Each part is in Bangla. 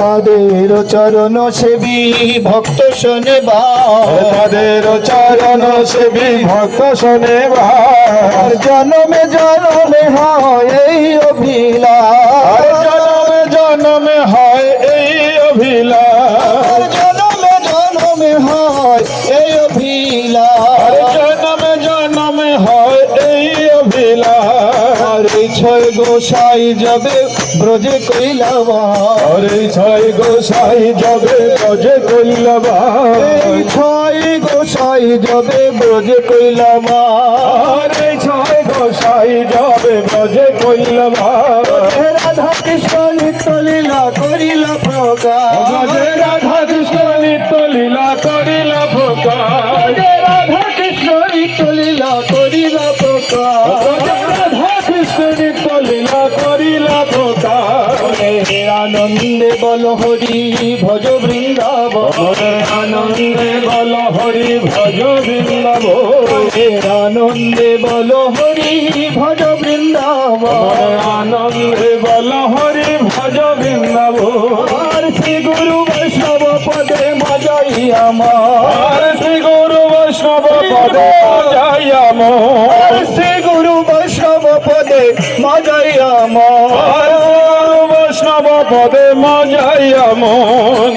তাদের চরণ সেবী ভক্ত শোনে তাদের চরণ সেবী ভক্ত শোনে বার। জনমে জনমে হয় এই অভিলাষ, জনমে জনমে হয় এই অভিলাষ, জনমে জনমে হয় এই অভিলাষ, জনমে জনমে হয় এই অভিলাষ। ছয় গোসাই যাবে ব্রজে কৈলাবাস, ছয় গোসাই যাবে ব্রজে কৈলাবাস, ছয় গোসাই যাবে ব্রজে কৈলাবাস, ছয় গোসাই যাবে ব্রজে কৈলাবাস। রাধা কৃষ্ণ নিত্য লীলা করিল প্রকাশ, রাধা কৃষ্ণ নিত্য লীলা করিল প্রকাশ, রাধা কৃষ্ণ নিত্য লীলা করিল প্রকাশ, রাধা কৃষ্ণ নিত্য লীলা করিল প্রকাশ। আনন্দে বল হরি ভজ বৃন্দাবন, আনন্দে বল হরি ভজ বৃন্দাবন, আনন্দে বল হরি ভজ বৃন্দাবন, আনন্দে বল হরি ভজ বৃন্দাবন। আর শ্রী গুরু বৈষ্ণব পদে মজাই আমার, শ্রী গুরু বৈষ্ণব পদে যাই আমার, শ্রী গুরু বৈষ্ণব পদে মজাই আমার, বৈষ্ণব পদে মজাই মন।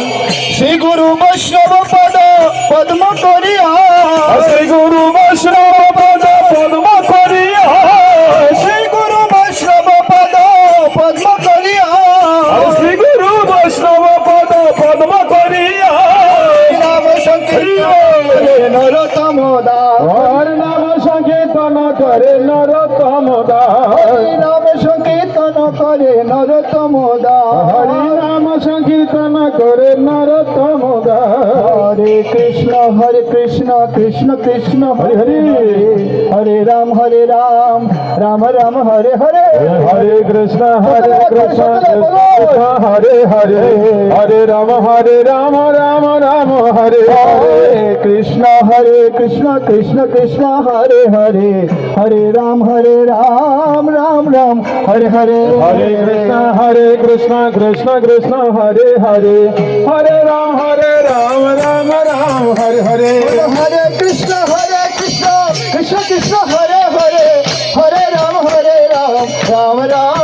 শ্রী গুরু বৈষ্ণব পদ পদ্ম করিয়া, শ্রী গুরু বৈষ্ণব পদ পদ্ম করিয়া, শ্রী গুরু বৈষ্ণব পদ পদ্ম করিয়া, শ্রী গুরু বৈষ্ণব পদ পদ্ম করিয়া। নাম সংকীর্তন নরোত্তম দাস, হর নাম সংকীর্তন করে নরোত্তম দাস, নাম সংকীর্তন করে নরোত্তম দাস, হরি নাম সংকীর্তন করে নরোত্তম দাস। হরে কৃষ্ণ কৃষ্ণ কৃষ্ণ হরে হরে, হরে রাম রাম রাম হরে হরে, হরে কৃষ্ণ কৃষ্ণ কৃষ্ণ হরে হরে, হরে রাম রাম রাম হরে হরে। কৃষ্ণ কৃষ্ণ কৃষ্ণ হরে হরে, হরে রাম রাম রাম হরে হরে, হরে কৃষ্ণ কৃষ্ণ কৃষ্ণ হরে হরে, হরে রাম রাম রাম হরে হরে। হরে কৃষ্ণ কৃষ্ণ কৃষ্ণ হরে হরে, হরে রাম রাম রাম